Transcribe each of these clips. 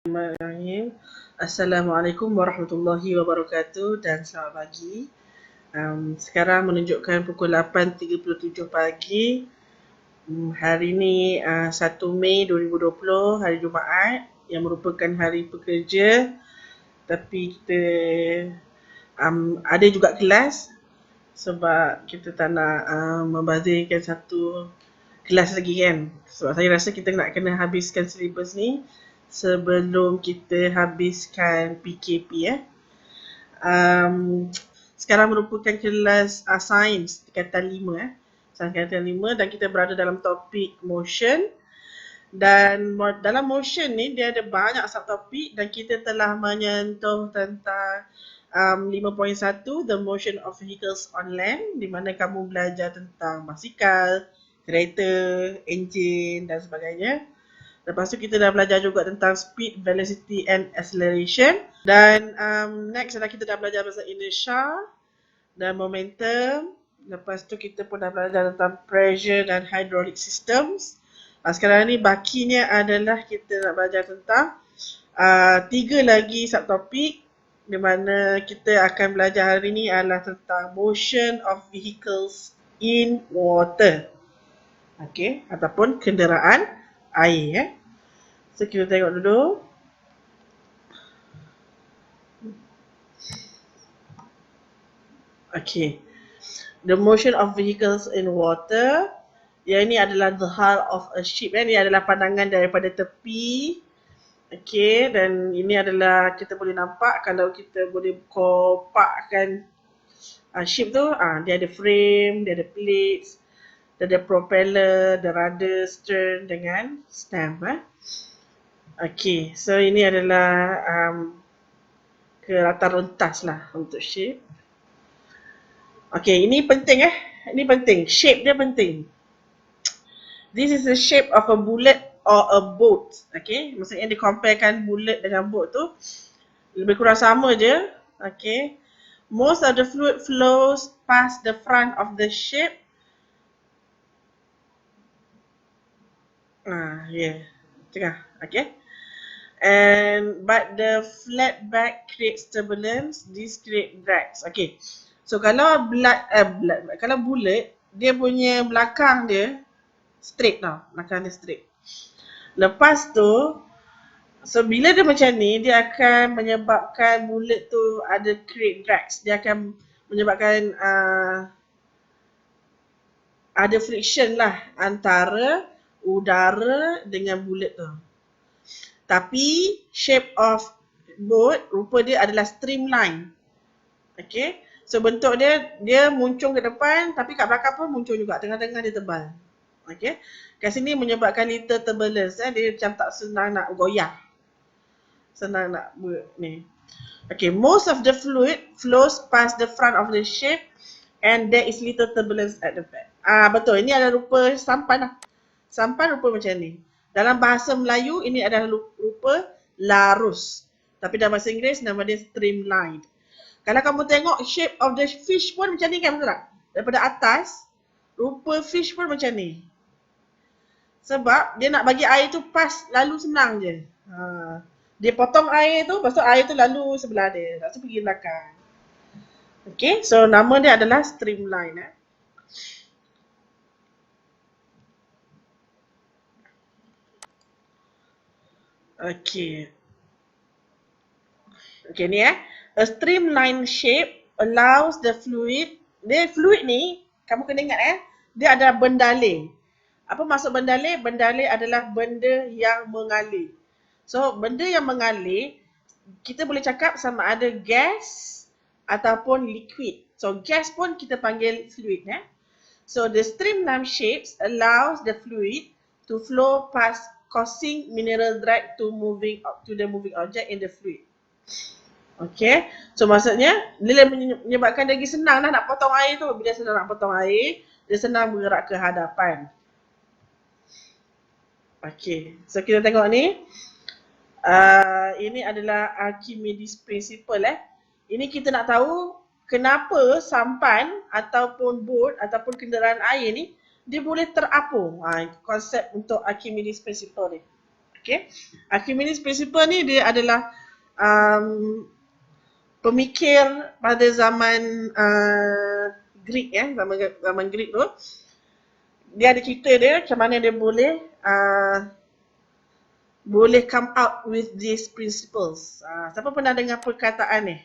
Bismillahirrahmanirrahim. Assalamualaikum warahmatullahi wabarakatuh dan selamat pagi. Sekarang menunjukkan pukul 8.37 pagi. Hari ini 1 Mei 2020, hari Jumaat yang merupakan hari pekerja. Tapi kita ada juga kelas sebab kita tak nak membazirkan satu kelas lagi kan. Sebab saya rasa kita nak kena habiskan silibus ni sebelum kita habiskan PKP ya. Sekarang merupakan kelas sains tingkatan 5 tingkatan 5 dan kita berada dalam topik motion. Dan dalam motion ni dia ada banyak subtopik dan kita telah menyentuh tentang 5.1 The Motion of Vehicles on Land, di mana kamu belajar tentang basikal, kereta, enjin dan sebagainya. Lepas tu kita dah belajar juga tentang speed, velocity and acceleration. Dan next adalah kita dah belajar pasal inertia dan momentum. Lepas tu kita pun dah belajar tentang pressure dan hydraulic systems. Sekarang ni bakinya adalah kita nak belajar tentang 3 lagi subtopik, di mana kita akan belajar hari ni adalah tentang motion of vehicles in water. Okay, ataupun kenderaan air. So kita tengok dulu. Okay, the motion of vehicles in water. Yang ini adalah the hull of a ship. Ini adalah pandangan daripada tepi. Okay, dan ini adalah kita boleh nampak kalau kita boleh kopakkan ship tu. Dia ada frame, dia ada plates, dia ada propeller, ada rudder, stern dengan stem. Okay, so ini adalah ke latar rentas lah untuk shape. Okay, ini penting Ini penting, shape dia penting. This is the shape of a bullet or a boat. Okay, maksudnya dia comparekan bullet dengan boat tu lebih kurang sama je. Okay, most of the fluid flows past the front of the ship. Tengah. Okay, but the flat back creates turbulence. This create drags. Okay, so kalau kalau bullet, dia punya belakang dia straight tau. Belakang dia straight. Lepas tu, so bila dia macam ni, dia akan menyebabkan bullet tu ada create drags. Dia akan menyebabkan ada friction lah antara udara dengan bullet tu. Tapi shape of boat, rupa dia adalah streamline. Okay, so bentuk dia muncung ke depan, tapi kat belakang pun muncung juga. Tengah-tengah dia tebal. Okay, kat sini menyebabkan little turbulence. Dia macam tak senang nak goyah. Senang nak ni. Okay, most of the fluid flows past the front of the ship and there is little turbulence at the back. Betul, ini adalah rupa sampan lah. Sampan rupa macam ni. Dalam bahasa Melayu, ini adalah rupa larus. Tapi dalam bahasa Inggeris, nama dia streamlined. Kalau kamu tengok shape of the fish pun macam ni kan, betul tak? Daripada atas, rupa fish pun macam ni. Sebab dia nak bagi air tu pas, lalu senang je. Dia potong air tu, lepas tu air tu lalu sebelah dia. Lepas tu pergi belakang. Okay, so nama dia adalah streamline. Okay. Okay ni A streamline shape allows the fluid. Dia fluid ni, kamu kena ingat dia adalah bendalih. Apa maksud bendalih? Bendalih adalah benda yang mengalir. So benda yang mengalir, kita boleh cakap sama ada gas ataupun liquid. So gas pun kita panggil fluid. So the streamline shapes allows the fluid to flow past, causing mineral drag to the moving object in the fluid. Okay, so maksudnya dia menyebabkan dia lagi senang nak potong air tu. Bila senang nak potong air, dia senang bergerak ke hadapan. Okay, so kita tengok ni. Ini adalah Archimedes principle. Ini kita nak tahu kenapa sampan ataupun boat ataupun kenderaan air ni dia boleh terapung. Konsep untuk Archimedes principle ni. Okay. Archimedes principle ni dia adalah pemikir pada zaman Greek zaman Greek tu. Dia ada cerita dia macam mana dia boleh come out with these principles. Siapa pernah dengar perkataan ni?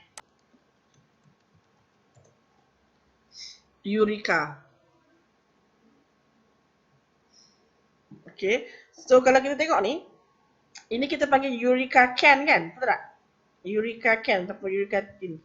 Eureka. Okay. So kalau kita tengok ni, ini kita panggil Eureka can kan? Betul tak? Eureka can ataupun Eureka tin.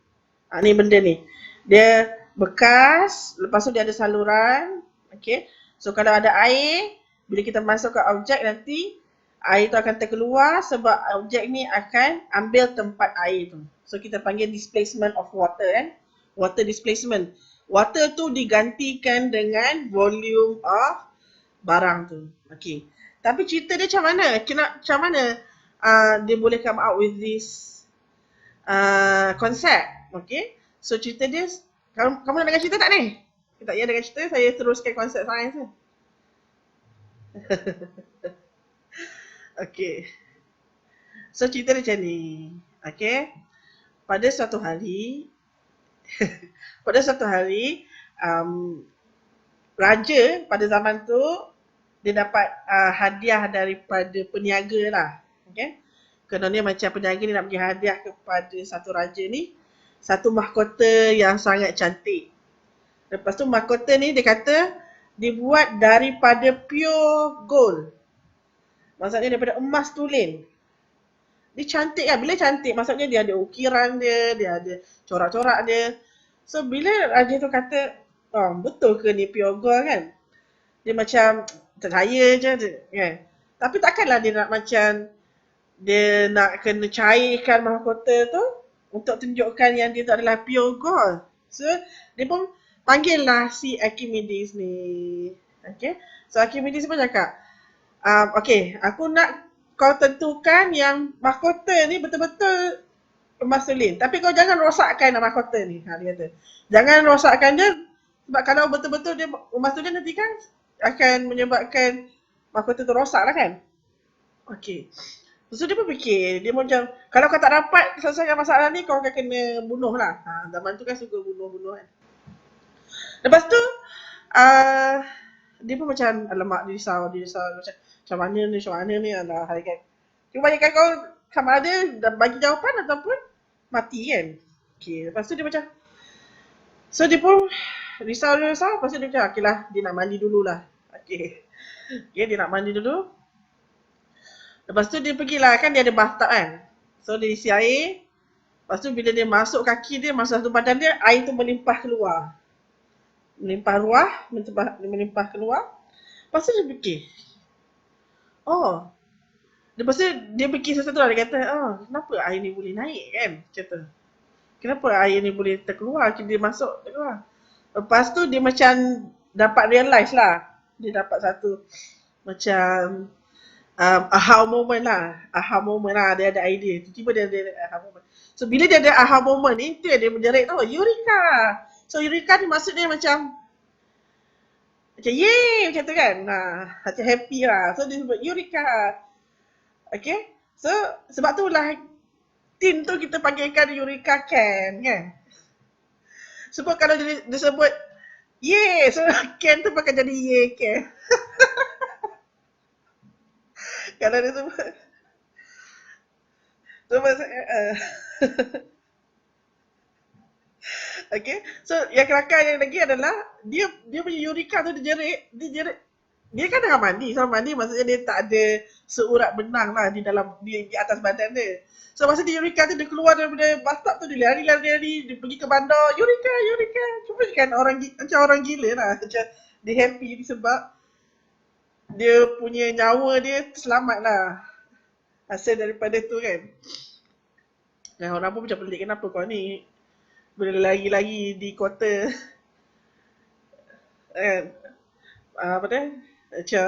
Ni benda ni. Dia bekas, lepas tu dia ada saluran. Okay. So kalau ada air, bila kita masuk ke objek nanti, air tu akan terkeluar sebab objek ni akan ambil tempat air tu. So kita panggil displacement of water kan. Water displacement. Water tu digantikan dengan volume of barang tu. Okay. Tapi cerita dia macam mana? Macam mana dia boleh come out with this konsep? Okay. So cerita dia, kamu nak dengar cerita tak ni? Tak payah dengar cerita, saya teruskan konsep sains tu. Okay. So cerita dia macam ni. Okay. Pada suatu hari, raja pada zaman tu, dia dapat hadiah daripada peniaga lah. Okay. Kerana macam peniaga ni nak bagi hadiah kepada satu raja ni, satu mahkota yang sangat cantik. Lepas tu mahkota ni dia kata dibuat daripada pure gold. Maksudnya daripada emas tulen. Dia cantik kan? Bila cantik maksudnya dia ada ukiran dia ada corak-corak dia. So bila raja tu kata, betul ke ni pure gold kan? Dia macam percaya je kan. Tapi takkanlah dia nak macam dia nak kena cairkan mahkota tu untuk tunjukkan yang dia tu adalah pure gold. So dia pun panggil lah si Archimedes ni. Okay. So Archimedes pun cakap, okay, aku nak kau tentukan yang mahkota ni betul-betul emas tulen. Tapi kau jangan rosakkan mahkota ni. Dia kata. Jangan rosakkan dia. Sebab kalau betul-betul dia emas tulen nanti kan akan menyebabkan mahkota tu rosak lah kan. Okay. So dia pun fikir, dia macam, kalau kau tak dapat selesaikan masalah ni, kau akan kena bunuh lah. Zaman tu kan suka bunuh-bunuh kan. Lepas tu, dia pun macam, alamak, dia risau macam mana ni, alah, kan. Cuma bayangkan kau sama ada dah bagi jawapan ataupun mati kan. Okay, lepas tu dia macam, so dia pun risau, lepas tu dia macam, okay lah, dia nak mandi dululah. Okay, dia nak mandi dulu. Lepas tu dia pergilah, kan dia ada bathtub kan. So dia isi air. Lepas tu bila dia masuk kaki dia, masuk satu badan dia, air tu melimpah keluar. Melimpah keluar. Lepas tu dia fikir. Lepas tu dia fikir sesuatu lah. Dia kata, kenapa air ni boleh naik kan? Macam tu. Kenapa air ni boleh terkeluar? Dia masuk, terkeluar. Lepas tu dia macam dapat realize lah. Dia dapat satu macam aha moment lah. Dia ada idea. Tiba-tiba dia ada aha moment. So bila dia ada aha moment ni, tu yang dia menjerit tu, Eureka. So Eureka ni maksudnya macam yay macam tu kan. Macam happy lah. So dia sebut Eureka. Okay. So sebab tu lah tin tu kita panggilkan Eureka can kan. Sebab kalau dia sebut yay, so can tu akan jadi yay can. Kalau dia sebut okay. So yang kelakar yang lagi adalah dia punya Eureka tu dia jerit. Dia kan tengah mandi. So mandi maksudnya dia tak ada seurat benang lah di atas badan dia. So masa dia Eureka tu dia keluar daripada bathtub tu, dia lari, dia pergi ke bandar, Eureka. Cuma kan macam orang gila lah. Macam dia happy sebab dia punya nyawa dia selamat lah hasil daripada tu kan. Dan orang pun macam pelik, kenapa kau ni boleh lari-lari di kota kan, apa dia macam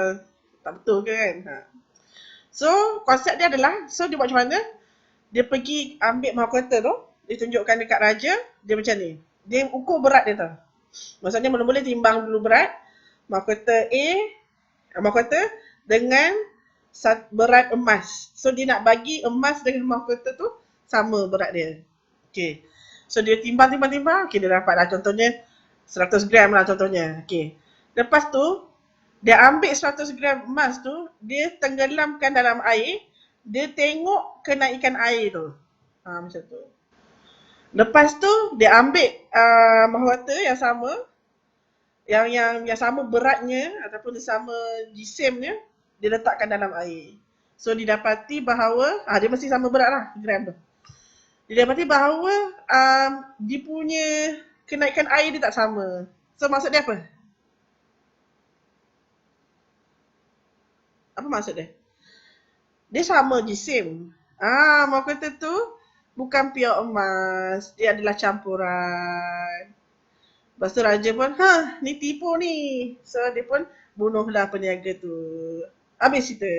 tak betul ke kan. So konsep dia adalah, so dia buat macam mana, dia pergi ambil mahkota tu, dia tunjukkan dekat raja, dia macam ni, dia ukur berat dia tu. Maksudnya mula-mula timbang dulu berat mahkota dengan berat emas. So dia nak bagi emas dengan mahkota tu sama berat dia. Okay. So dia timbang. Okay, dia dapat lah contohnya 100 gram lah contohnya. Okay. Lepas tu dia ambil 100 gram emas tu, dia tenggelamkan dalam air, dia tengok kenaikan air tu. Macam tu. Lepas tu dia ambil mahkota yang sama, yang sama beratnya ataupun sama jisimnya, dia letakkan dalam air. So didapati bahawa dia mesti sama berat lah gram tu. Dia dapati bahawa dia punya kenaikan air dia tak sama. So maksud dia apa? Apa maksud dia? Dia sama jisim. Mahkota tu bukan pure emas, dia adalah campuran. Lepas tu raja pun, ni tipu ni. So dia pun bunuhlah peniaga tu. Habis cerita.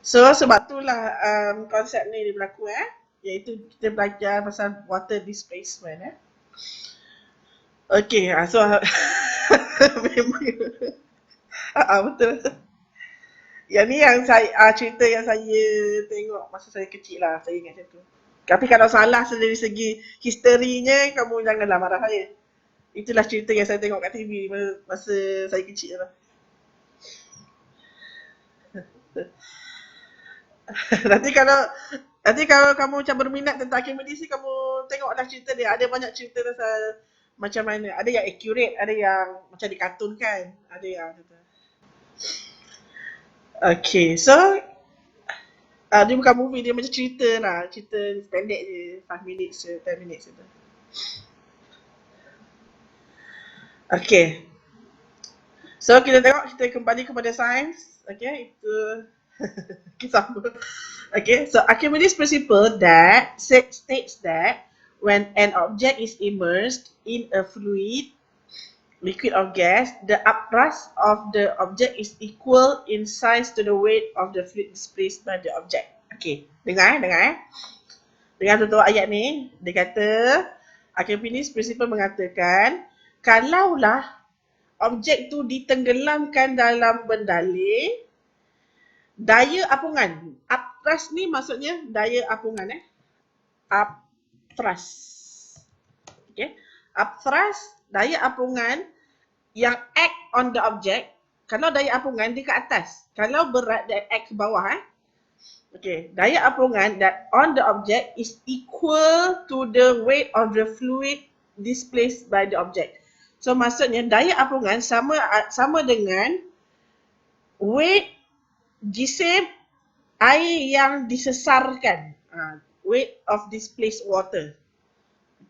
So sebab itulah konsep ni dia berlaku iaitu kita belajar pasal water displacement Okay, so memang betul. Yang ni yang saya cerita yang saya tengok masa saya kecil lah, saya ingat macam tu. Tapi kalau salah dari segi historinya, kamu janganlah marah saya. Itulah cerita yang saya tengok kat TV masa saya kecil lah. Nanti kalau kamu macam berminat tentang Archimedes ni, kamu tengoklah cerita dia. Ada banyak cerita pasal macam mana. Ada yang accurate, ada yang macam dikartunkan, ada yang Okay, so dia bukan movie, dia macam cerita lah. Cerita pendek je, 5 minutes je, 10 minutes je. Okay. So kita tengok, kita kembali kepada sains. Okay, itu kisah apa. Okay, so Archimedes' principle that states that when an object is immersed in a fluid, liquid or gas, the upthrust of the object is equal in size to the weight of the fluid displaced by the object. Okay, dengar. Dengar tutup ayat ni, dia kata Archimedes' principle mengatakan kalaulah objek tu ditenggelamkan dalam bendalih, daya apungan. Upthrust ni maksudnya daya apungan Upthrust. Okay. Upthrust, daya apungan yang act on the object. Kalau daya apungan dia ke atas. Kalau berat dia act ke bawah Okay. Daya apungan that on the object is equal to the weight of the fluid displaced by the object. So maksudnya daya apungan sama dengan weight jisim air yang disesarkan. Weight of displaced water.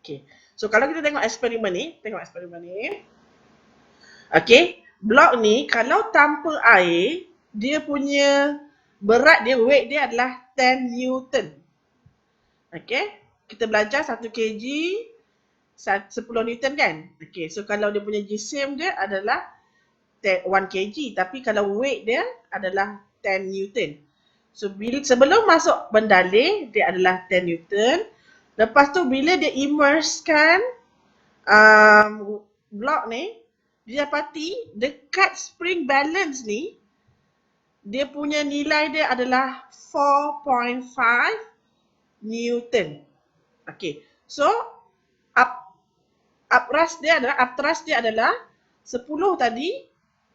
Okay. So kalau kita tengok eksperimen ni. Okay. Blok ni kalau tanpa air, dia punya berat dia, weight dia adalah 10 Newton. Okay. Kita belajar 1 kg 10 Newton kan. Okay. So kalau dia punya jisim dia adalah 1 kg. Tapi kalau weight dia adalah 10 Newton. So sebelum masuk bendalih, dia adalah 10 Newton. Lepas tu bila dia immersekan blok ni, dia dapati dekat spring balance ni, dia punya nilai dia adalah 4.5 Newton. Okay. So upthrust dia adalah 10 tadi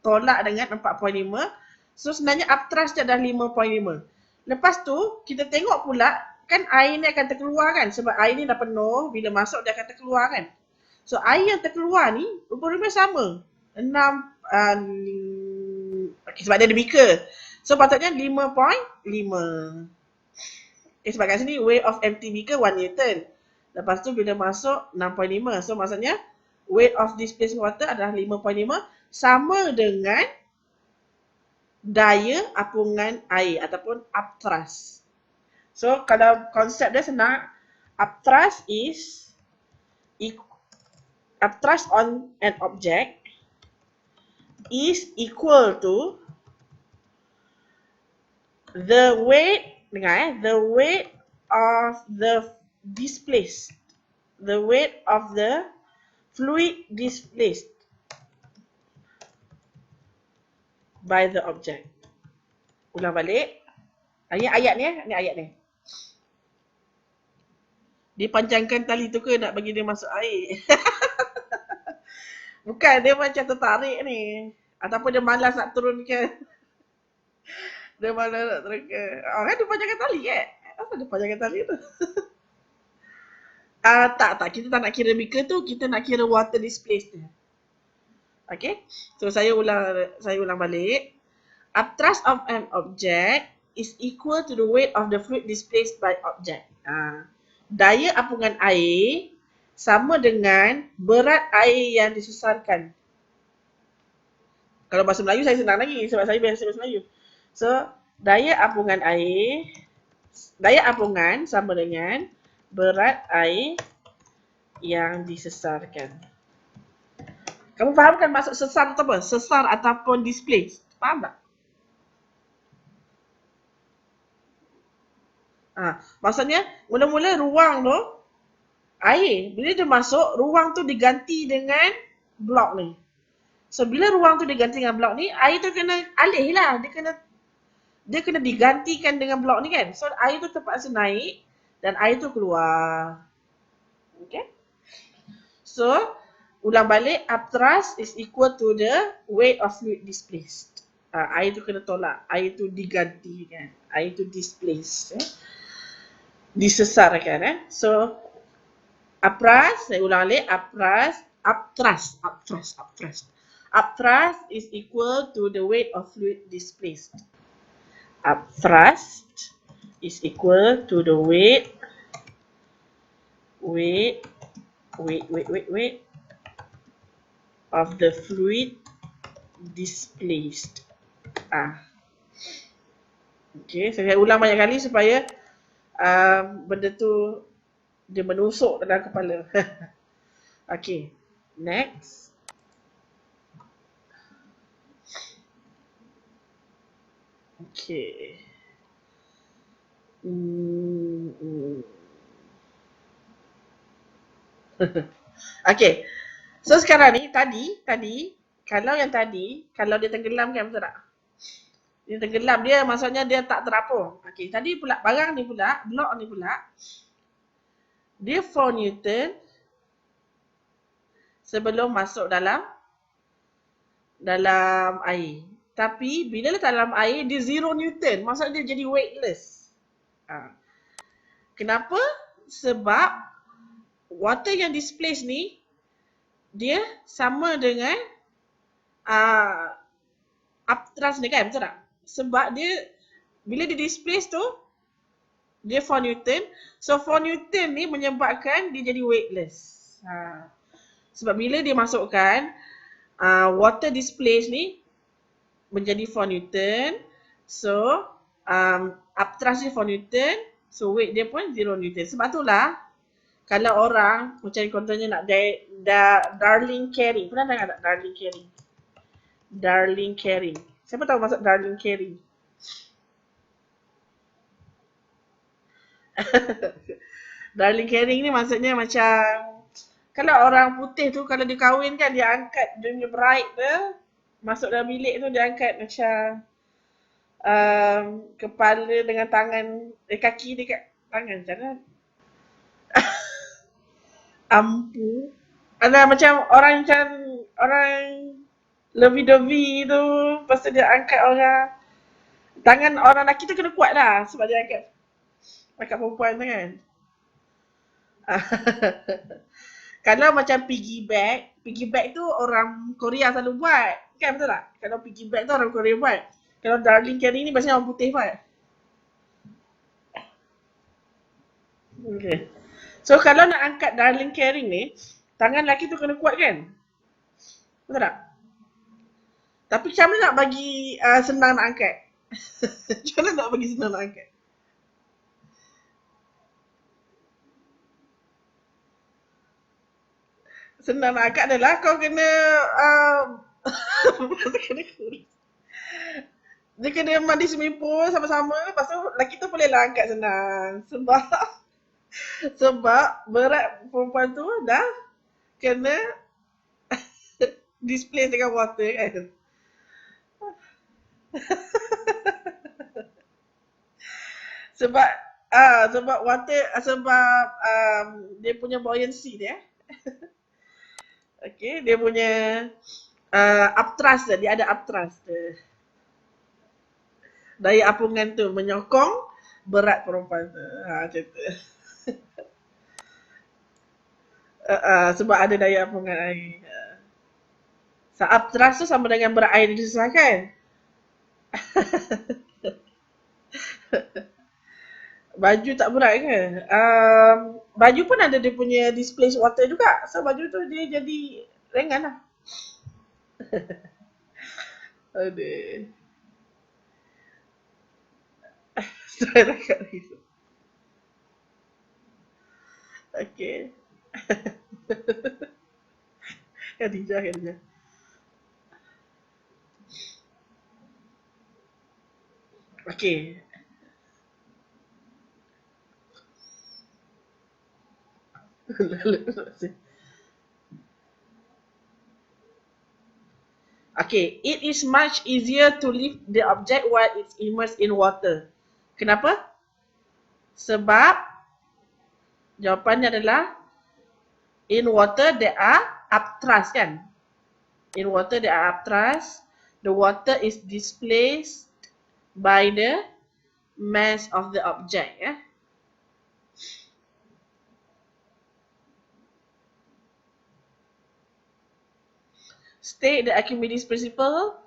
tolak dengan 4.5. So sebenarnya upthrust dia adalah 5.5. Lepas tu kita tengok pula kan air ni akan terkeluar kan, sebab air ni dah penuh, bila masuk dia akan terkeluar kan. So air yang terkeluar ni rupa-rupanya sama 6 okay, sebab dia ada beaker. So patutnya 5.5. Sebab kat sini weight of empty beaker 1 Newton. Lepas tu bila masuk 6.5. So maksudnya weight of displaced water adalah 5.5 sama dengan daya apungan air ataupun upthrust. So kalau konsep dia senang, upthrust on an object is equal to the weight of the displaced, the weight of the fluid displaced by the object. Ulang balik. Ayat ni. Ni ayat ni. Dipanjangkan tali tu ke nak bagi dia masuk air? Bukan, dia macam tertarik ni. Ataupun dia malas nak turunkan. Dia malas nak turunkan. Kan dia panjangkan tali kan? Apa dia panjangkan tali tu? Tak. Kita tak nak kira beaker tu. Kita nak kira water displaced tu. Okay. So, saya ulang balik. Upthrust of an object is equal to the weight of the fluid displaced by object. Daya apungan air sama dengan berat air yang disesarkan. Kalau bahasa Melayu saya senang lagi sebab saya biasa bahasa Melayu. So, daya apungan sama dengan berat air yang disesarkan. Kamu faham kan maksud sesar tu apa? Sesar ataupun displaced. Faham tak? Maksudnya mula-mula ruang tu air, bila dia masuk ruang tu diganti dengan blok ni. So bila ruang tu diganti dengan blok ni, air tu kena alih lah. Dia kena digantikan dengan blok ni kan. So air tu terpaksa naik dan air tu keluar. Okay. So ulang balik, upthrust is equal to the weight of fluid displaced. Air tu kena tolak, air tu digantikan, air tu displaced. Disesarkan. So upthrust, saya ulang balik, upthrust is equal to the weight of fluid displaced. Upthrust is equal to the weight of the fluid displaced. Okay, saya ulang banyak kali supaya benda tu dia menusuk dalam kepala. Okay, next. Okay. Okay. So sekarang ni tadi kalau dia tenggelam kan, betul tak? Dia tenggelam, dia maksudnya dia tak terapung. Okay, tadi pula barang ni pula, blok ni pula, dia 4 Newton sebelum masuk dalam air. Tapi bila letak dalam air, dia 0 Newton. Maksudnya dia jadi weightless. Kenapa? Sebab water yang displaced ni, dia sama dengan upthrust ni kan, betul tak? Sebab dia, bila dia displace tu, dia 4 Newton. So 4 Newton ni menyebabkan dia jadi weightless. Sebab bila dia masukkan water displaced ni menjadi 4 Newton. So upthrust dia 4 Newton. So weight dia pun 0 Newton. Sebab itulah kalau orang macam contohnya nak Darling carry. Pernah dengar tak Darling carry? Darling carry. Siapa tahu maksud Darling carry? Darling carrying ni maksudnya macam kalau orang putih tu kalau dia kahwin kan, dia angkat dia punya bride tu masuk dalam bilik tu, dia angkat macam kepala dengan tangan, kaki dekat tangan jangan. Ampu. Ada macam orang lovey-dovey tu, lepas tu dia angkat orang, tangan orang lelaki tu kena kuat lah sebab dia angkat perempuan tu kan. Kalau macam piggyback tu orang Korea selalu buat. Kan betul tak? Kalau piggyback tu orang Korea buat. Kalau Darling carry ni biasanya orang putih buat. Okay. So kalau nak angkat Darling carry ni, tangan lelaki tu kena kuat kan? Betul tak? Tapi macam mana nak bagi senang nak angkat? Macam mana nak bagi senang nak angkat? Senang nak angkat adalah kau kena dia kena mandi swimming pool sama-sama. Lepas tu lelaki tu bolehlah angkat senang. Sebab berat perempuan tu dah kena displace dengan water kan. Sebab sebab water sebab dia punya buoyancy dia. Okey, dia punya upthrust dia ada upthrust dia. Daya apungan tu menyokong berat perempuan tu. Macam tu. Sebab ada daya apungan air. So, upthrust tu sama dengan berat air di susah kan? Baju tak berat ke? Baju pun ada dia punya displace water juga. So baju tu dia jadi ringan lah. Aduh. Saya dah kat situ. Okay. Khadijah. Okay. Okay, it is much easier to lift the object while it's immersed in water. Kenapa? Sebab jawapannya adalah in water there are upthrust kan? In water there are upthrust. The water is displaced by the mass of the object. State the Archimedes principle.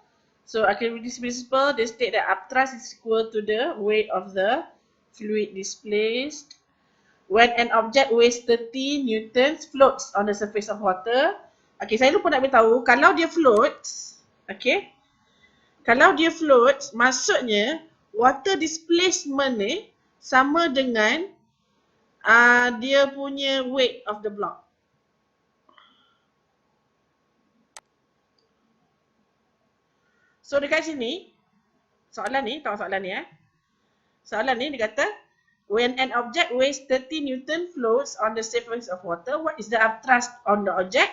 So Archimedes principle, they state that upthrust is equal to the weight of the fluid displaced. When an object weighs 30 newtons floats on the surface of water. Okay, saya lupa nak beritahu, kalau dia floats, okay, kalau dia floats, maksudnya water displacement ni sama dengan dia punya weight of the block. So dekat sini, soalan ni, tahu soalan ni Soalan ni dia kata, when an object weighs 30 Newton floats on the surface of water, what is the upthrust on the object?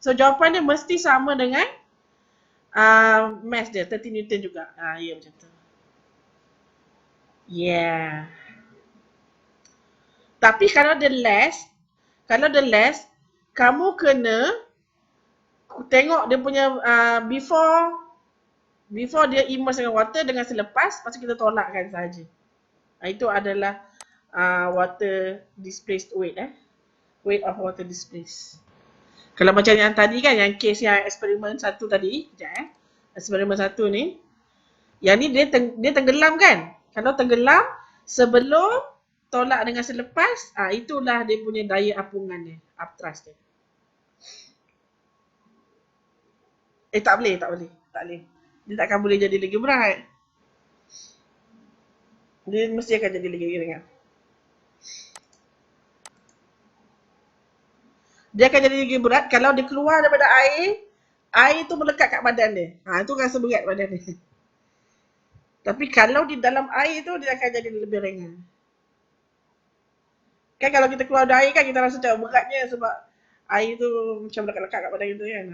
So jawapan dia mesti sama dengan mass dia, 30 Newton juga. Ya macam tu. Yeah. Tapi kalau the less, kamu kena tengok dia punya before dia immerse dengan water dengan selepas, lepas kita tolakkan saja. Itu adalah water displaced weight. Weight of water displaced. Kalau macam yang tadi kan, yang case yang eksperimen 1 tadi, eksperimen 1 ni, yang ni dia tenggelam kan? Kalau tenggelam, sebelum tolak dengan selepas, itulah dia punya daya apungan dia, upthrust dia. Tak boleh. Dia takkan boleh jadi lagi berat. Dia mesti akan jadi lagi ringan. Dia akan jadi lagi berat kalau dia keluar daripada air tu melekat kat badan dia. Itu rasa berat badan dia. Tapi kalau di dalam air tu, dia akan jadi lebih ringan. Kan kalau kita keluar dari air kan, kita rasa macam beratnya sebab air tu macam lekat-lekat kat badan kita kan.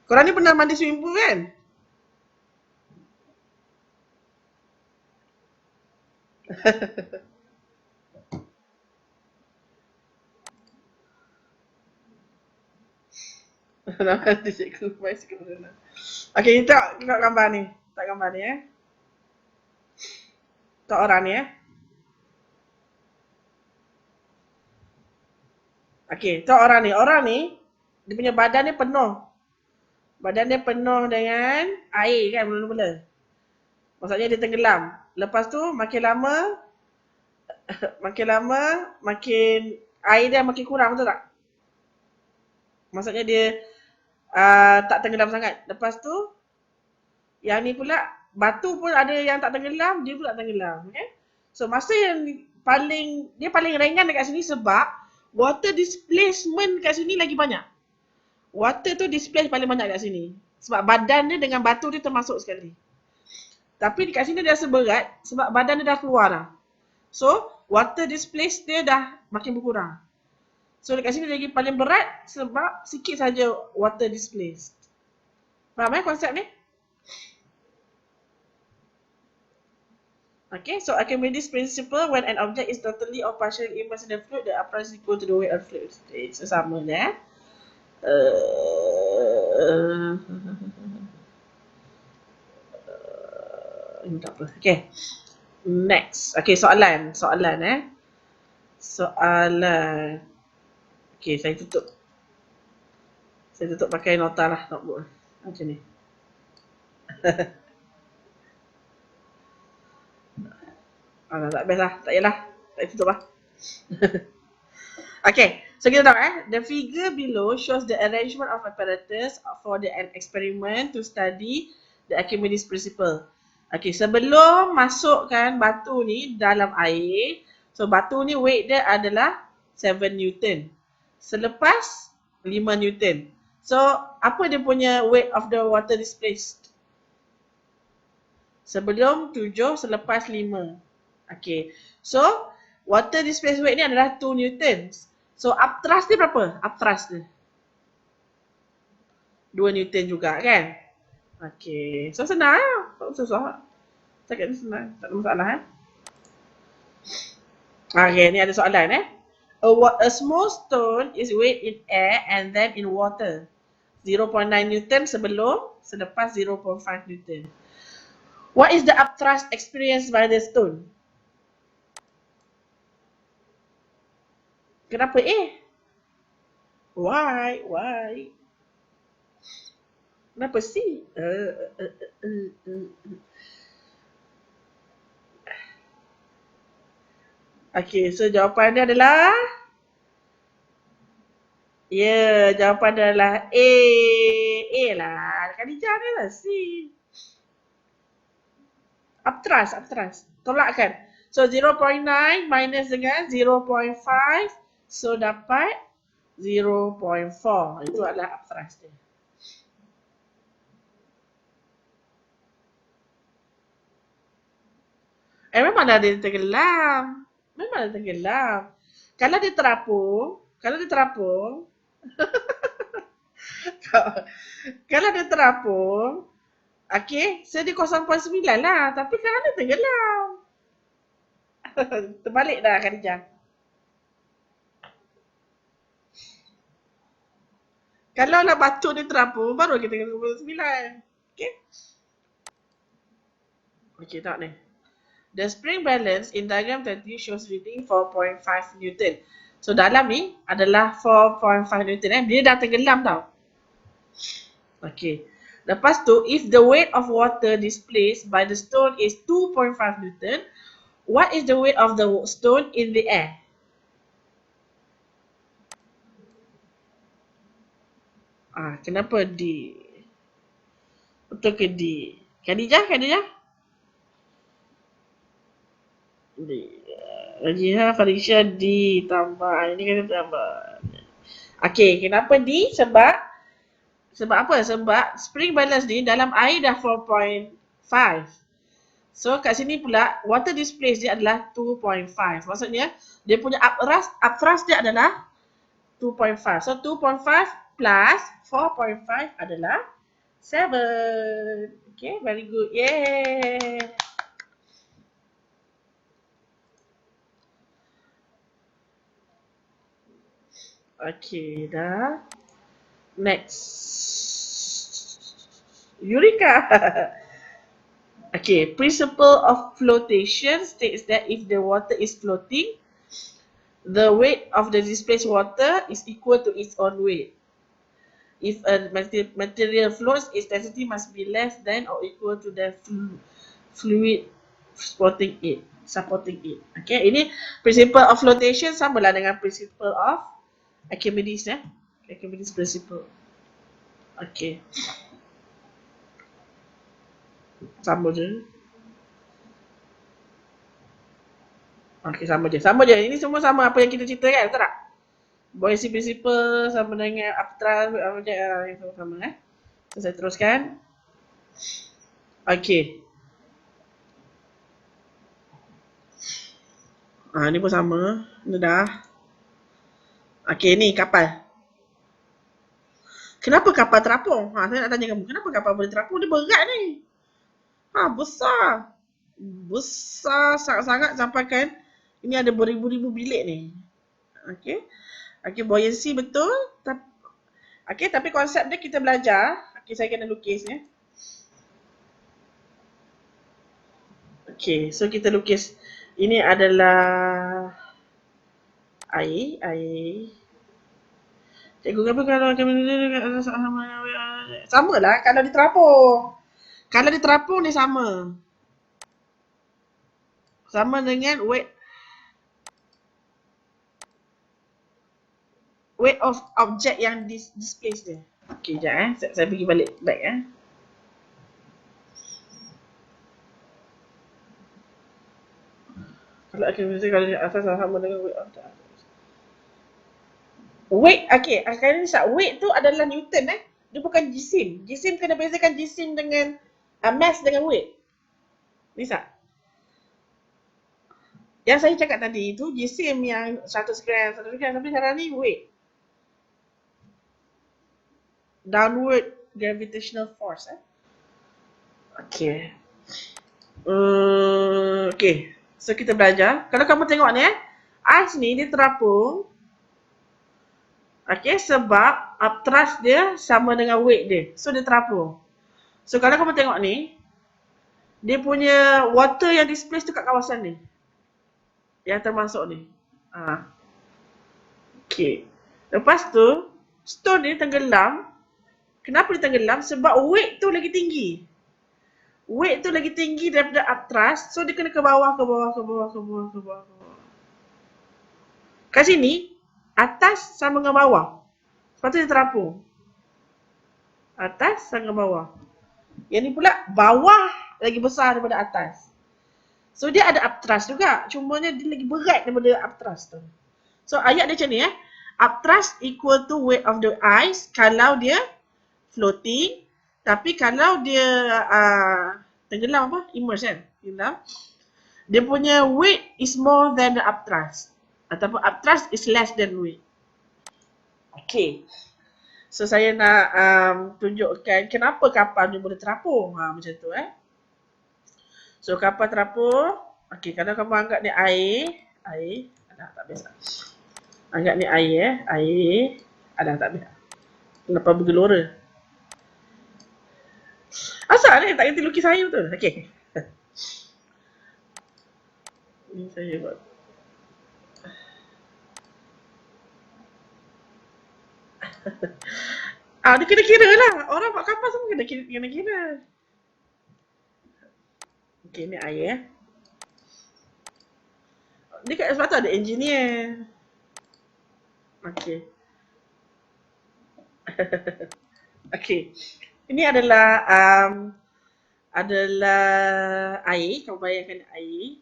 Korang ni pernah mandi swimming pool kan? Nanti cikgu main sikit mana. Okay, kita tengok gambar ni. Tak gambar ni Tak orang ni Okay, tak orang ni. Orang ni, dia punya badan dia penuh. Badan dia penuh dengan air kan mula-mula. Maksudnya dia tenggelam. Lepas tu makin lama makin air dia makin kurang, betul tak? Maksudnya dia tak tenggelam sangat. Lepas tu yang ni pula batu pun ada yang tak tenggelam, dia pula tenggelam. Okay? So masa yang paling ringan dekat sini sebab water displacement kat sini lagi banyak. Water tu displace paling banyak kat sini. Sebab badan dia dengan batu dia termasuk sekali. Tapi dekat sini dia rasa berat sebab badan dia dah keluar dah. So, water displace dia dah makin berkurang. So dekat sini lagi paling berat sebab sikit saja water displaced. Faham konsep ni? Okay, so Archimedes principle, when an object is totally or partially immersed in a fluid, the upper is equal to the weight of fluid. Okay, so sama je. Tak apa. Okay. Next. Okay, soalan. Soalan. Okay, saya tutup. Saya tutup pakai nota lah, notebook. Macam ni. Tak best lah. Tak payahlah. Tak tutup lah. Okay, so kita tahu the figure below shows the arrangement of apparatus for an experiment to study the Archimedes principle. Okay, sebelum masukkan batu ni dalam air, so batu ni weight dia adalah 7 Newton. Selepas 5 Newton. So, apa dia punya weight of the water displaced? Sebelum 7, selepas 5. Okay, so water displaced weight ni adalah 2 Newtons. So upthrust dia berapa? Upthrust dia 2 Newton juga kan? Okay, so senang lah. Tak susah. Cakap ni senang. Tak ada masalah Okay, ni ada soalan A small stone is weighed in air and then in water. 0.9 Newton sebelum, selepas 0.5 Newton. What is the upthrust experienced by the stone? Kenapa Why? Kenapa C? Okay, so jawapan dia adalah jawapan dia adalah A. A lah. Khadijah ni lah C. Upthrust. Tolakkan. So 0.9 minus dengan 0.5. So dapat 0.4. Itu adalah upthrust dia. Memang dah dia tenggelam. Kalau dia terapung, kalau dia terapung, okay, so dia 0.9 lah. Tapi kan dia tenggelam. Terbalik dah Khadijah. Kalau lah batu dia terapung, baru kita kena 0.9. Okay. Okay, tak ni. The spring balance in diagram 30 shows reading 4.5 Newton. So dalam ni adalah 4.5 Newton Dia dah tenggelam tau. Okay. Lepas tu, if the weight of water displaced by the stone is 2.5 Newton, what is the weight of the stone in the air? Kenapa D? Betul ke D? Khadijah? Felicia D tambah. Ini kena tambah. Okay, kenapa D? Sebab apa? Sebab spring balance ni dalam air dah 4.5. So kat sini pula water displaced dia adalah 2.5. Maksudnya dia punya upthrust dia adalah 2.5. So 2.5 plus 4.5 adalah 7. Okay, very good. Yay! Okay, dah. Next. Eureka! Okay, principle of flotation states that if the water is floating, the weight of the displaced water is equal to its own weight. If a material floats, its density must be less than or equal to the fluid supporting it. Okay, ini principle of flotation sama lah dengan principle of Archimedes Archimedes principle. Okay. Sama je. Okay, sama je. Ini semua sama apa yang kita cerita kan, betul tak? Buoyancy principle sama dengan upthrust, itu sama So saya teruskan. Okay. Ni pun sama. Ini dah. Okey, ni kapal. Kenapa kapal terapung? Saya nak tanya kamu, kenapa kapal boleh terapung? Dia berat ni. Besar. Besar sangat-sangat sampai kan ini ada beribu-ribu bilik ni. Okey. Okey, buoyancy betul. Okey, tapi konsep dia kita belajar. Okey, saya kena lukis ni. Okey, so kita lukis. Ini adalah air. Cikgu kata kalau kami sama lah kalau diterapung. Kalau diterapung ni sama. Sama dengan weight of object yang displace dia. Okey, sekejap saya pergi balik back . Kalau kalau di atas sama dengan weight of the weight, okey, akan weight tu adalah Newton Dia bukan jisim. Jisim kena bezakan jisim dengan mass dengan weight. Bisa? Yang saya cakap tadi tu jisim yang 100 gram, tapi sekarang ni weight. Downward gravitational force Okey. Okey. So kita belajar. Kalau kamu tengok ni ais ni dia terapung. Okey, sebab upthrust dia sama dengan weight dia. So dia terapung. So kalau kamu tengok ni, dia punya water yang displace tu kat kawasan ni. Yang termasuk ni. Okey. Lepas tu, stone ni tenggelam. Kenapa dia tenggelam? Sebab weight tu lagi tinggi. Weight tu lagi tinggi daripada upthrust. So dia kena ke bawah. Kat sini, atas sama dengan bawah. Lepas tu dia terapung. Atas sama dengan bawah. Yang ni pula bawah lagi besar daripada atas. So dia ada upthrust juga. Cumanya dia lagi berat daripada upthrust tu. So ayat dia macam ni Upthrust equal to weight of the ice kalau dia floating. Tapi kalau dia tenggelam immerse tenggelam. Dia punya weight is more than the upthrust. Ataupun upthrust is less than weight. Okay. So saya nak tunjukkan kenapa kapal ni boleh terapung. Macam tu So kapal terapung. Okay, kalau kamu anggap ni air. Tak biasa. Anggap ni air air. Tak biasa. Kenapa bergelora? Asal ni tak kerti lukis saya betul. Okay. Ni saya buat. Dia kena-kira lah. Orang buat kapal semua kena-kira. Okay, ni air Dia kat sebab tu ada engineer. Okay. Okay. Ini adalah air. Kamu bayangkan air.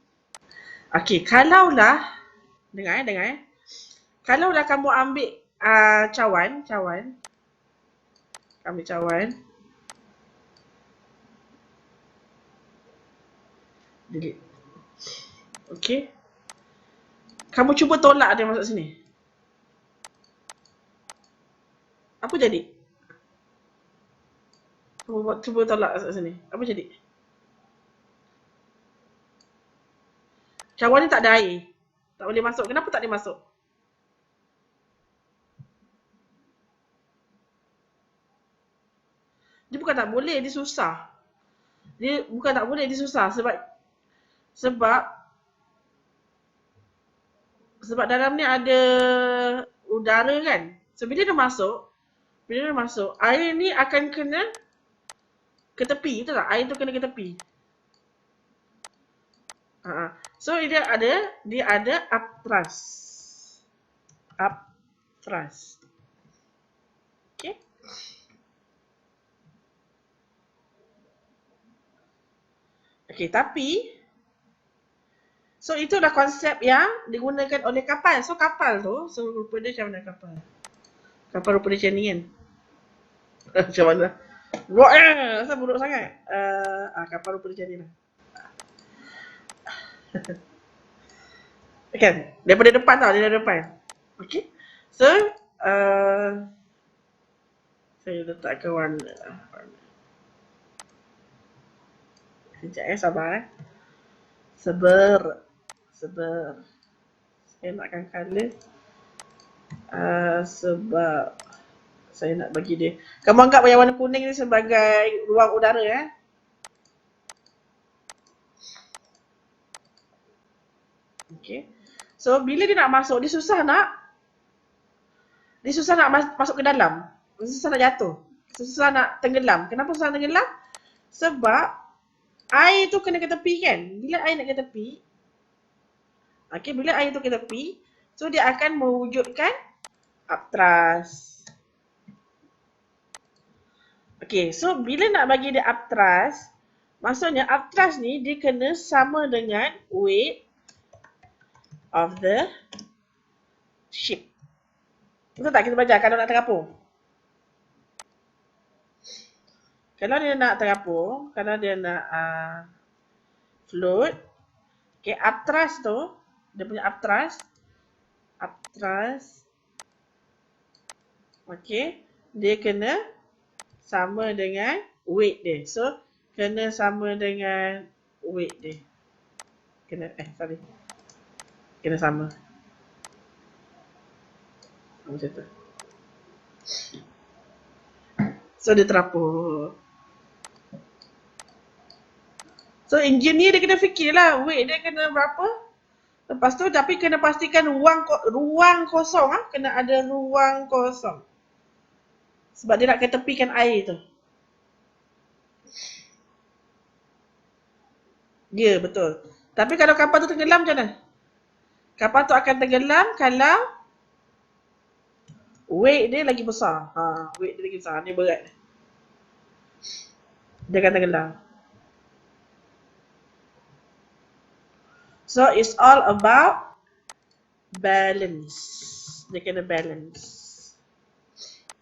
Okay, kalaulah dengar kalaulah kamu ambil cawan. Ambil cawan. Delete. Okay. Kamu cuba tolak dia masuk sini. Apa jadi? Cuba tolak masuk sini. Apa jadi? Cawan ni tak ada air. Tak boleh masuk. Kenapa tak boleh masuk? Dia bukan tak boleh, dia susah. Dia bukan tak boleh, dia susah sebab dalam ni ada udara kan. So bila dia masuk, air ni akan kena ke tepi, betul tak? Air tu kena ke tepi. So dia ada upthrust. Okay. Okay, tapi so itulah konsep yang digunakan oleh kapal. So kapal tu, so rupa dia macam mana kapal? Kapal rupa dia macam ni kan? Macam mana? Asal buruk sangat? Kapal rupa dia macam ni lah. Kan? Daripada depan tau, dia dari depan. Okay? So, saya letakkan warna. Sekejap sabar. Seber. Saya nakkan colour. Sebab saya nak bagi dia. Kamu anggap yang warna kuning ni sebagai ruang udara Okay. So bila dia nak masuk, dia susah nak masuk ke dalam. Dia susah nak jatuh. Susah nak tenggelam. Kenapa susah tenggelam? Sebab air tu kena ke tepi kan. Bila air nak ke tepi, bila air tu ke tepi, so dia akan mewujudkan upthrust. So bila nak bagi dia upthrust, maksudnya upthrust ni dia kena sama dengan weight of the ship. Betul tak kita belajar kalau nak terapung? Kalau dia nak terapung, kalau dia nak float, upthrust tu, dia punya upthrust, dia kena sama dengan weight dia. So, kena sama dengan weight dia. Kena sama. Macam tu. So, dia terapung. So, engineer dia kena fikirlah weight dia kena berapa. Lepas tu, tapi kena pastikan ruang kosong. Kena ada ruang kosong. Sebab dia nak ketepikan air tu. Ya, betul. Tapi kalau kapal tu tenggelam macam mana? Kapal tu akan tenggelam kalau weight dia lagi besar. Weight dia lagi besar. Ni berat. Dia akan tenggelam. So, it's all about balance. Dia kena balance.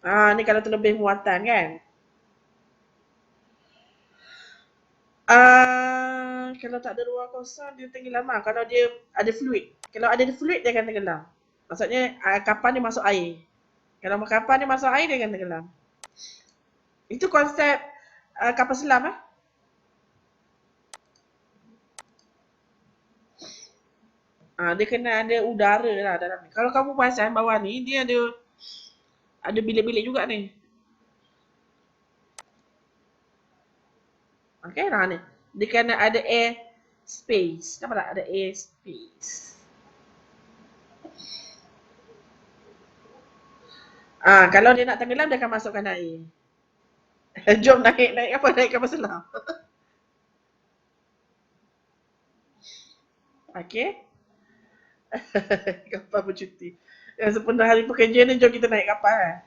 Ni kalau terlebih muatan kan. Kalau tak ada ruang kosong, dia tenggelam. Kalau dia ada fluid. Kalau ada fluid, dia akan tenggelam. Maksudnya, kapal ni masuk air. Kalau kapal ni masuk air, dia akan tenggelam. Itu konsep kapal selam. Dia kena ada udara lah dalam ni. Kalau kamu perasan bawah ni, dia ada bilik-bilik juga ni. Ni. Dia kena ada air space. Kenapa tak ada air space? Kalau dia nak tenggelam, dia akan masukkan air. Jom naik kapal selam. Kapal bercuti. Yang sepenuh hari pekerja ni, jom kita naik kapal.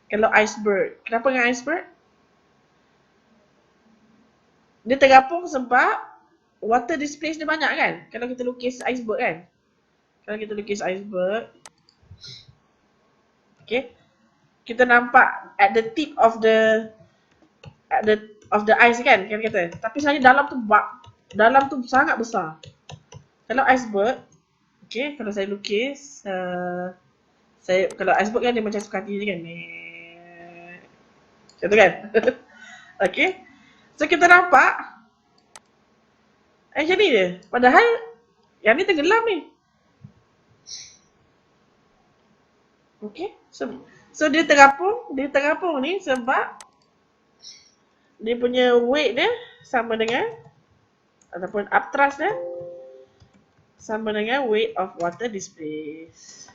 Kalau iceberg. Kenapa dengan iceberg? Dia terapung sebab water displace dia banyak kan? Kalau kita lukis iceberg kan? Kita nampak at the tip of the ice kan? Tapi sebenarnya dalam tu sangat besar. Kalau iceberg, kalau saya lukis, kalau iceberg kan dia macam suka hati je kan? Macam tu kan? So kita nampak macam ni je. Padahal yang ni tenggelam ni. So dia terapung ni sebab dia punya weight dia sama dengan ataupun upthrust dia sama dengan weight of water displaced.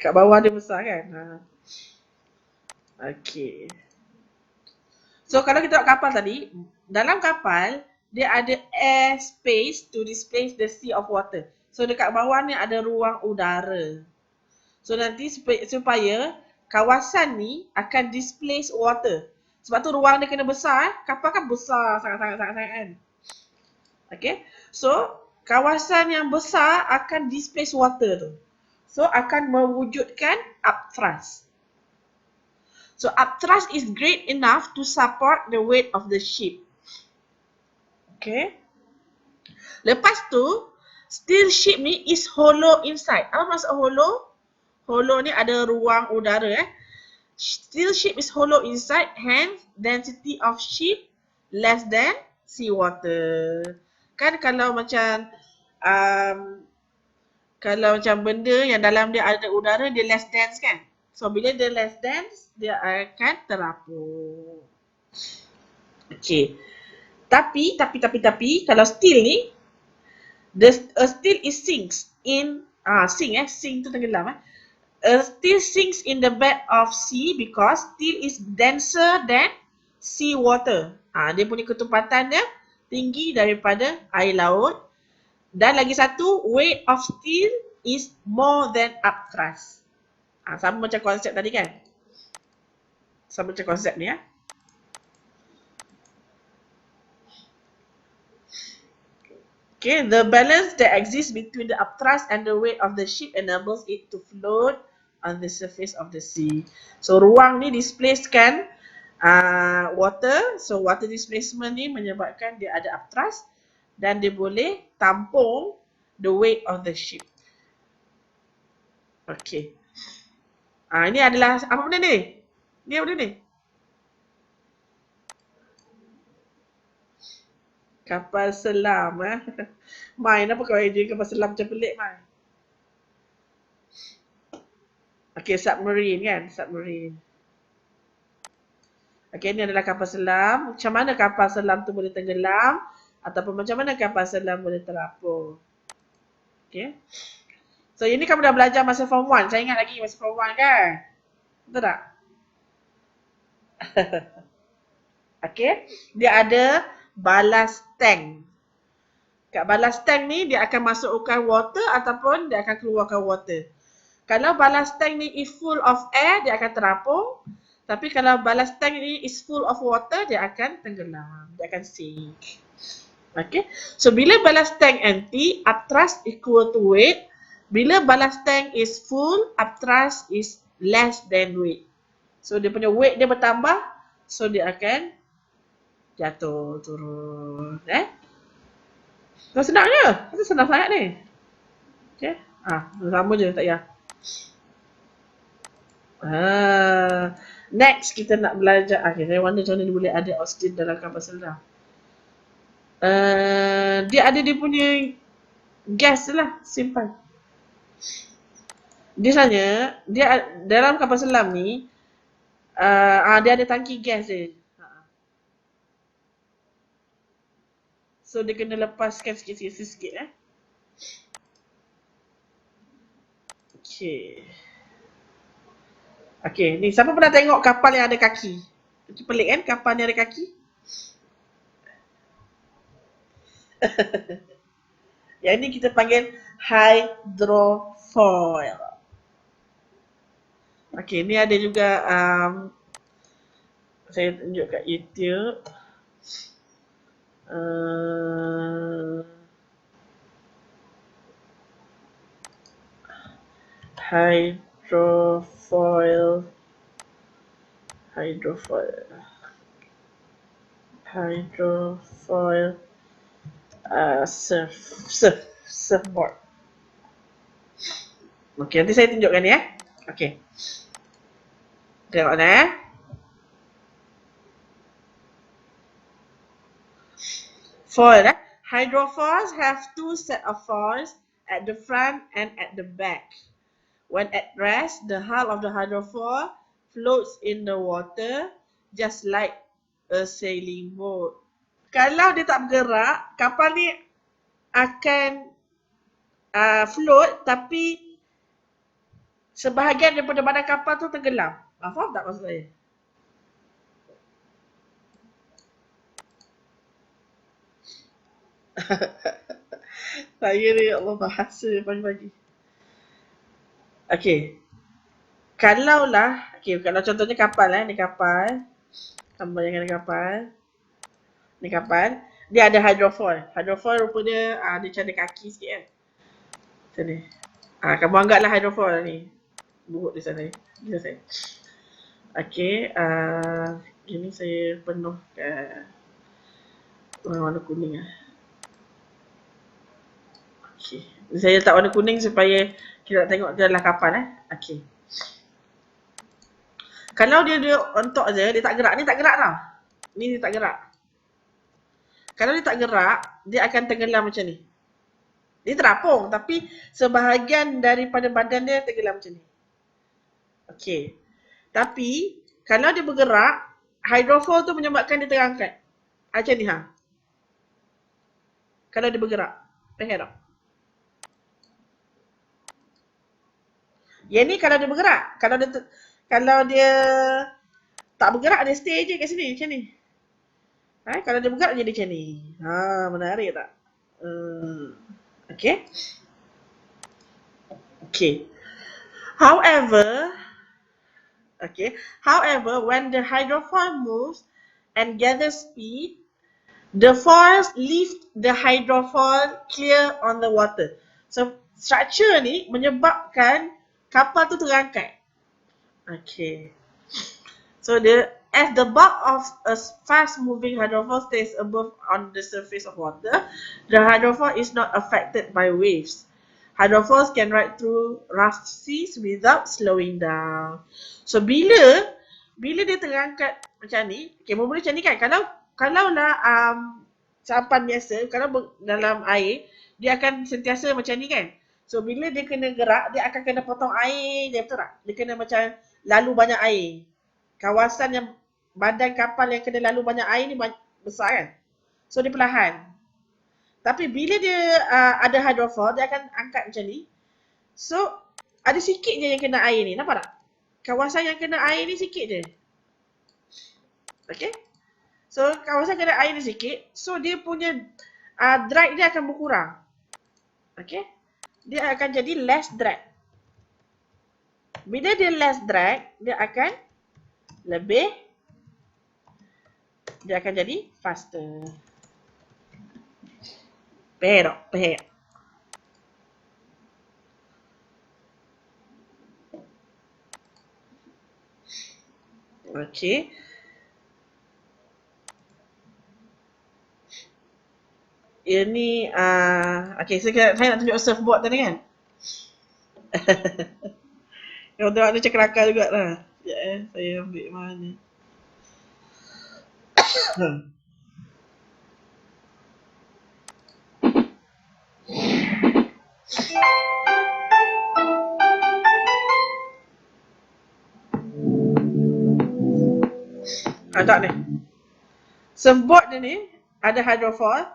Kat bawah dia besar kan? So kalau kita tengok kapal tadi, dalam kapal dia ada air space to displace the sea of water. So dekat bawah ni ada ruang udara. So nanti supaya kawasan ni akan displace water. Sebab tu ruang dia kena besar. Kapal kan besar sangat-sangat kan. So kawasan yang besar akan displace water tu. So akan mewujudkan upthrust. So upthrust is great enough to support the weight of the ship. Okay. Lepas tu, steel ship ni is hollow inside. Apa maksud hollow? Hollow ni ada ruang udara Steel ship is hollow inside, hence density of ship less than seawater. Kan kalau macam benda yang dalam dia ada udara, dia less dense kan? So bila dia less dense, dia akan terapung. Okay. Tapi kalau steel ni, steel is sinks in sink tu tenggelam steel sinks in the bed of sea because steel is denser than sea water. Dia punya ketumpatan dia tinggi daripada air laut. Dan lagi satu, weight of steel is more than upthrust. Sama macam konsep tadi kan? Sama macam konsep ni Okay, the balance that exists between the upthrust and the weight of the ship enables it to float on the surface of the sea. So ruang ni displacekan water. So water displacement ni menyebabkan dia ada upthrust dan dia boleh tampung the weight of the ship. Okay. Ini adalah apa benda ni? Ni apa benda ni? Kapal selam Mai, kenapa kau enjoy kapal selam macam pelik Mai? Okay, submarine kan? Submarine. Okay, ni adalah kapal selam. Macam mana kapal selam tu boleh tenggelam ataupun macam mana kapal selam boleh terapung. Okay. So, ini kamu dah belajar masa form 1. Saya ingat lagi masa form 1 kan? Betul tak? Okay. Dia ada ballast tank. Kat ballast tank ni, dia akan masukkan water ataupun dia akan keluarkan water. Kalau ballast tank ni is full of air, dia akan terapung. Tapi kalau ballast tank ni is full of water, dia akan tenggelam. Dia akan sink. Okay. So, bila ballast tank empty, upthrust equal to weight. Bila ballast tank is full, upthrust is less than weight. So, dia punya weight dia bertambah. So, dia akan jatuh, turun. So, senang je. Itu senang sangat ni. Okay. Sama je, tak payah. Next kita nak belajar. Okay, saya wonder macam mana dia boleh ada oxygen dalam kapal selam. Dia ada dia punya gas lah, simpan. Biasanya dia dalam kapal selam ni dia ada tangki gas dia. So dia kena lepaskan sikit-sikit Okay, ni siapa pernah tengok kapal yang ada kaki? Itu pelik kan, kapal yang ada kaki? Yang ni kita panggil hydrofoil. Okay, ni ada juga saya tunjuk kat YouTube. Hydrofoil surfboard. Okay, nanti saya tunjukkan ya. Okay. Tengok foil Hydrofoils have two set of foils at the front and at the back. When at rest, the hull of the hydrofoil floats in the water just like a sailing boat. Kalau dia tak bergerak, kapal ni akan float tapi sebahagian daripada badan kapal tu tenggelam. Faham tak maksud saya? Saya ni Allah bahasa pagi-pagi. Okay. Kalau contohnya kapal ni kapal. Kamu bayangkan kapal. Ni kapal. Dia ada hydrofoil. Hydrofoil rupa dia macam ada kaki sikit kan. Macam ni. Kamu anggaplah hydrofoil ni. Buruk di sana. Okey, ini saya penuh warna kuning lah. Okey. Saya letak warna kuning supaya kita tengok dia adalah kapal Okey. Kalau dia ontok je, dia tak gerak. Ni tak gerak tau. Ni dia tak gerak. Kalau dia tak gerak, dia akan tenggelam macam ni. Dia terapung tapi sebahagian daripada badan dia tenggelam macam ni. Okey. Tapi kalau dia bergerak, hydrofoil tu menyebabkan dia terangkat. Macam ni Kalau dia bergerak. Faham tak? Yang ni kalau dia bergerak. Kalau dia tak bergerak, dia stay je kat sini macam ni. Kalau dia bergerak jadi macam ni. Menarik tak? Okay. Okay. However, when the hydrofoil moves and gathers speed, the foils lift the hydrofoil clear on the water. So, structure ni menyebabkan kapal tu terangkat. Okay. So, as the bulk of a fast-moving hydrofoil stays above on the surface of water, the hydrofoil is not affected by waves. Hydrofoils can ride through rough seas without slowing down. So, bila dia terangkat macam ni, bermula macam ni kan, kalau lah sampan biasa, kalau dalam air, dia akan sentiasa macam ni kan. So, bila dia kena gerak, dia akan kena potong air dia, betul tak? Dia kena macam lalu banyak air. Kawasan yang badan kapal yang kena lalu banyak air ni besar kan. So, dia perlahan. Tapi bila dia ada hydrofoil, dia akan angkat macam ni. So, ada sikit je yang kena air ni. Nampak tak? Kawasan yang kena air ni sikit je. Okay? So, kawasan kena air ni sikit. So, dia punya drag dia akan berkurang. Okay? Dia akan jadi less drag. Bila dia less drag, dia akan dia akan jadi faster. Pero. Okay. Ini, okay, saya nak tunjuk surfboard tadi kan. Yang tengok ni macam kelakar juga lah. Sekejap saya ambil mana. Tak ni. Surfboard ni ada hydrofoil.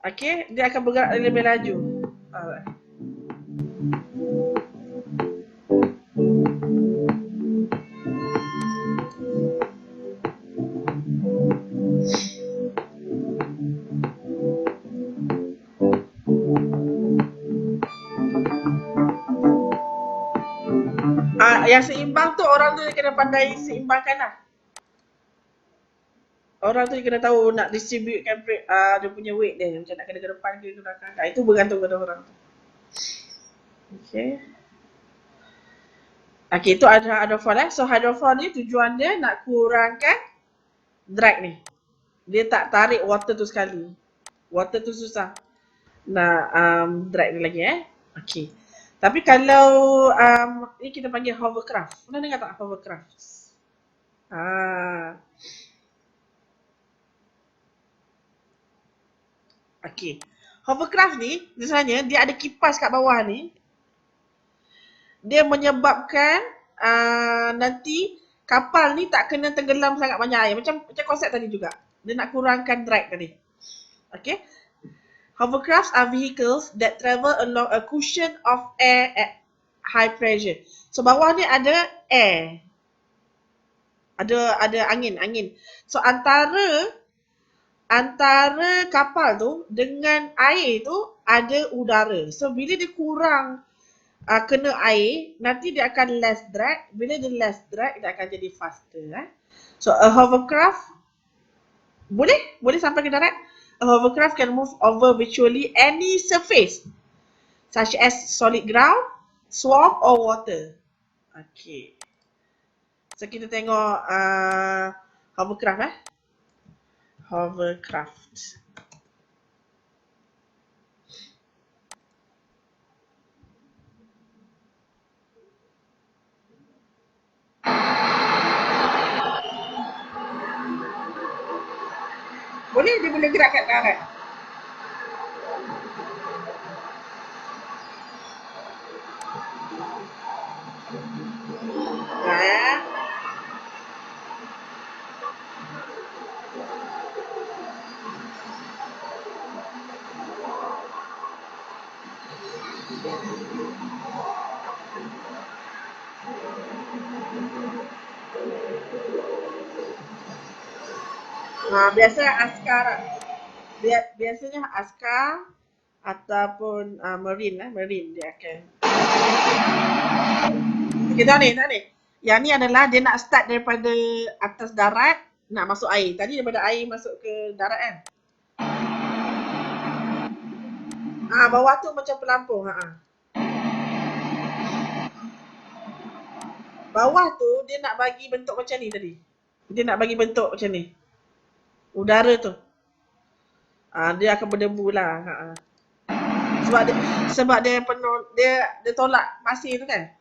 Okay, dia akan bergerak lebih laju. Yang seimbang tu orang tu kena pandai seimbangkan lah. Orang tu kena tahu nak distributekan dia punya weight dia. Macam nak kena ke depan ke belakang. Itu bergantung pada orang tu. Okay. Okay, itu ada hydrofoil So, hydrofoil ni tujuan dia nak kurangkan drag ni. Dia tak tarik water tu sekali. Water tu susah nak drag dia lagi Okay. Tapi kalau ni kita panggil hovercraft. Pernah dengar tak hovercraft? Okay. Hovercraft ni, misalnya dia ada kipas kat bawah ni. Dia menyebabkan nanti kapal ni tak kena tenggelam sangat banyak air. Macam konsep tadi juga. Dia nak kurangkan drag tadi. Okay. Hovercrafts are vehicles that travel along a cushion of air at high pressure. So, bawah ni ada air. Ada angin. So, antara kapal tu dengan air tu ada udara. So, bila dia kurang kena air, nanti dia akan less drag. Bila dia less drag, dia akan jadi faster. So, a hovercraft boleh sampai ke darat. A hovercraft can move over virtually any surface, such as solid ground, swamp or water. Okay. So kita tengok hovercraft hovercraft. Dia boleh gerak kat darat. Biasanya askar, biasanya askar ataupun marine dia akan. Okay, dah ni. Yang ni adalah dia nak start daripada atas darat nak masuk air. Tadi daripada air masuk ke darat kan. Bawah tu macam pelampung. Bawah tu dia nak bagi bentuk macam ni tadi. Dia nak bagi bentuk macam ni. Udara tu. Dia akan berdebu lah. Sebab dia penuh, dia tolak pasir tu kan.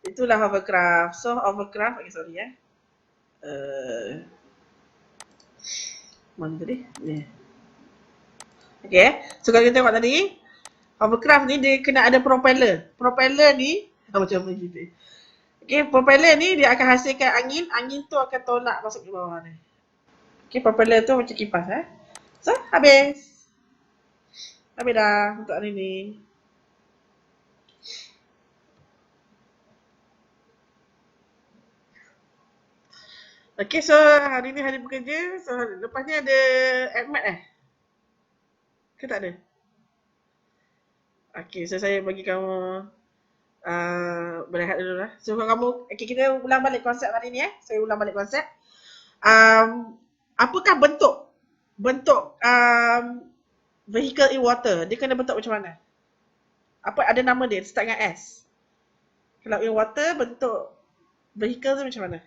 Itulah hovercraft. So hovercraft, sorry ya. Mana tadi? Ni. Okay. So kalau kita tengok tadi, hovercraft ni dia kena ada propeller. Propeller ni macam apa gitu. Okay, propeller ni dia akan hasilkan angin. Angin tu akan tolak masuk ke bawah ni. Okay, propeller tu macam kipas So, habis. Habis dah untuk hari ni. Okay, so hari ni hari bekerja. So, lepas ni ada admat Ke tak ada? Okay, so saya bagi kamu berehat dulu lah. So, kamu, okay, kita ulang balik konsep hari ni Saya ulang balik konsep. Apakah bentuk vehicle in water? Dia kena bentuk macam mana? Apa ada nama dia? Start dengan S. Kalau in water, bentuk vehicle tu macam mana?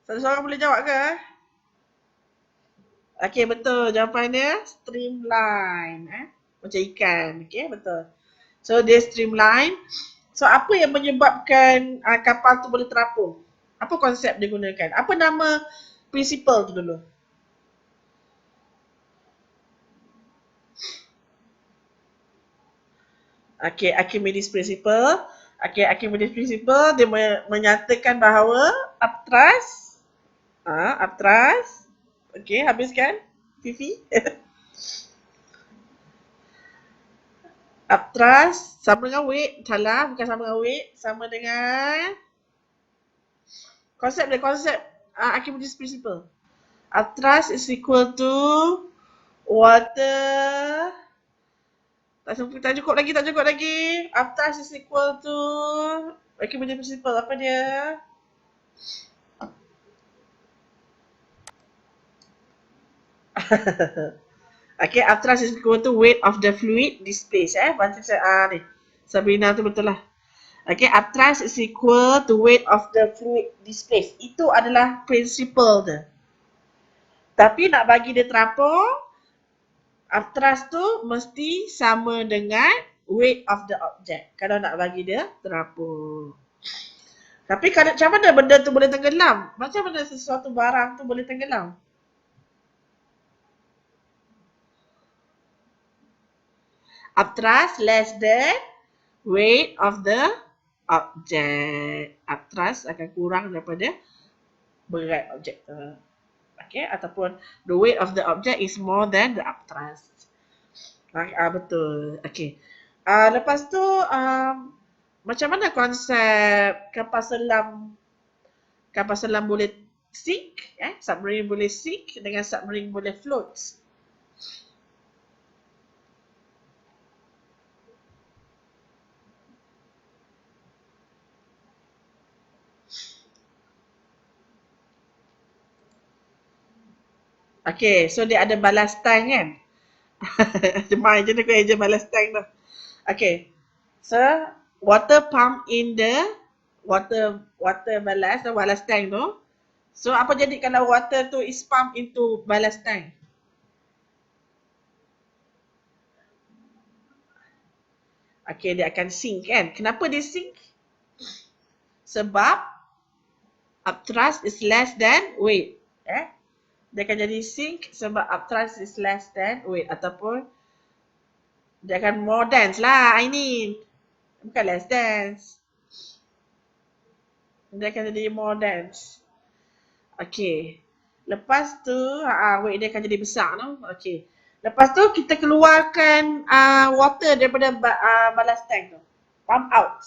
Satu seorang boleh jawab ke? Okey, betul. Jawapan dia streamline. Macam ikan. Okey, betul. So, dia streamline. So, apa yang menyebabkan kapal tu boleh terapung? Apa konsep dia gunakan? Apa nama principle tu dulu? Okey, Archimedes principle. Okey, Archimedes principle dia menyatakan bahawa upthrust. Upthrust. Okey, habiskan. Fifi. Upthrust sama dengan weight. Salah, bukan sama dengan weight. Sama dengan konsep Archimedes principle. Upthrust is equal to water. Tak cukup lagi. Upthrust is equal to Archimedes principle. Apa dia? Okay, upthrust is equal to weight of the fluid displaced. Macam ni. Sabrina tu betul lah. Okay, upthrust is equal to weight of the fluid displaced. Itu adalah principle dia. Tapi nak bagi dia terapung, upthrust tu mesti sama dengan weight of the object. Kalau nak bagi dia terapung. Tapi macam mana benda tu boleh tenggelam? Macam mana sesuatu barang tu boleh tenggelam? Upthrust less than weight of the object. Upthrust akan kurang daripada berat objek tu. Okay, ataupun the weight of the object is more than the upthrust. Betul. Okay. Lepas tu Macam mana konsep kapal selam boleh sink, submarine boleh sink dengan submarine boleh float? Okay, so dia ada balas tank kan? Main je aku eja balas tank tu. Okay, so water pump in the water balas tank tu. So apa jadi kalau water tu is pump into balas tank? Okay, dia akan sink kan? Kenapa dia sink? Sebab upthrust is less than weight. Dia akan jadi sink sebab upthrust is less than weight ataupun dia akan more dense lah ini. Bukan less dense. Dia akan jadi more dense. Okay. Lepas tu weight dia akan jadi besar tu. Okay. Lepas tu kita keluarkan water daripada balas tank tu. Pump out.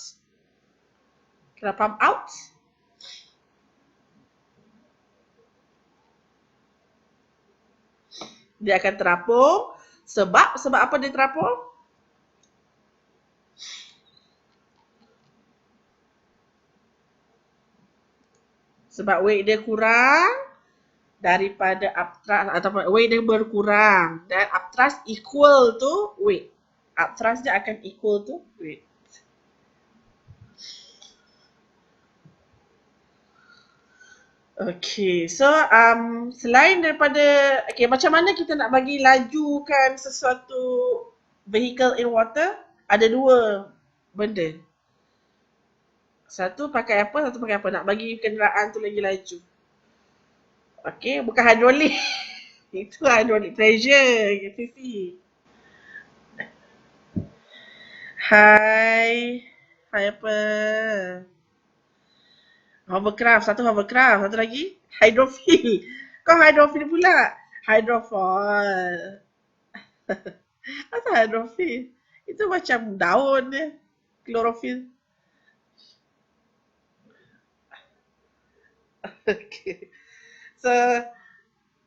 Kalau pump out, dia akan terapung. Sebab apa dia terapung? Sebab weight dia kurang daripada upthrust ataupun weight dia berkurang dan upthrust equal to weight. Upthrust dia akan equal to weight. Okay, so selain daripada, okay, macam mana kita nak bagi lajukan sesuatu vehicle in water? Ada dua benda. Satu pakai apa, satu pakai apa. Nak bagi kenderaan tu lagi laju. Okay, bukan hidrolik. Itu hidrolik pressure, FCC. Hai. Hai apa? Hovercraft, satu lagi hydrophil. Kau hydrophil pula. Hydrofoil. Apa hydrophil? Itu macam daun dia. Chlorophyll. Okay. So,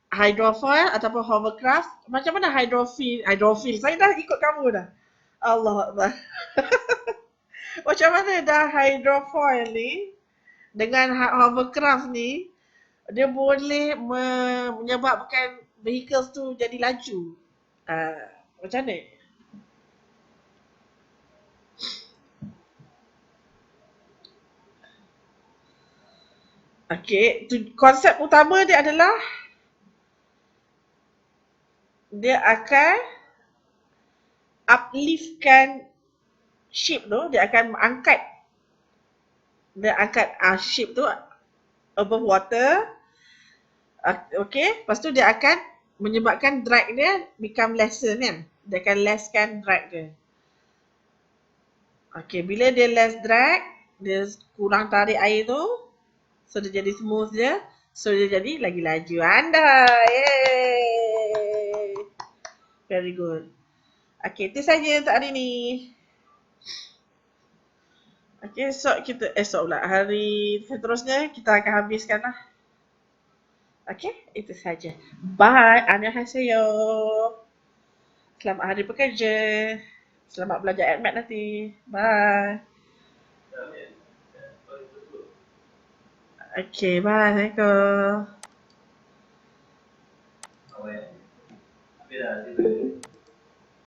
hydrofoil ataupun hovercraft. Macam mana hydrophil? Hydrophil. Saya dah ikut kamu dah. Allah Allah. Macam mana dah hydrofoil ni dengan hovercraft ni dia boleh menyebabkan vehicles tu jadi laju. Macam mana? Okay, konsep utama dia adalah dia akan upliftkan ship tu, dia akan angkat ship tu above water. Okay, lepas tu dia akan menyebabkan drag dia become lesser kan. Dia akan lesskan drag dia. Okay, bila dia less drag, dia kurang tarik air tu, so dia jadi smooth je. So dia jadi lagi laju. Anda, yay! Very good. Okay, itu saja untuk hari ni. Okay, esok pula. Hari seterusnya kita akan habiskan lah. Okay, itu saja. Bye. Annyeonghaseyo. Selamat hari pekerja. Selamat belajar AdMath nanti. Bye. Okay, bye. Assalamualaikum.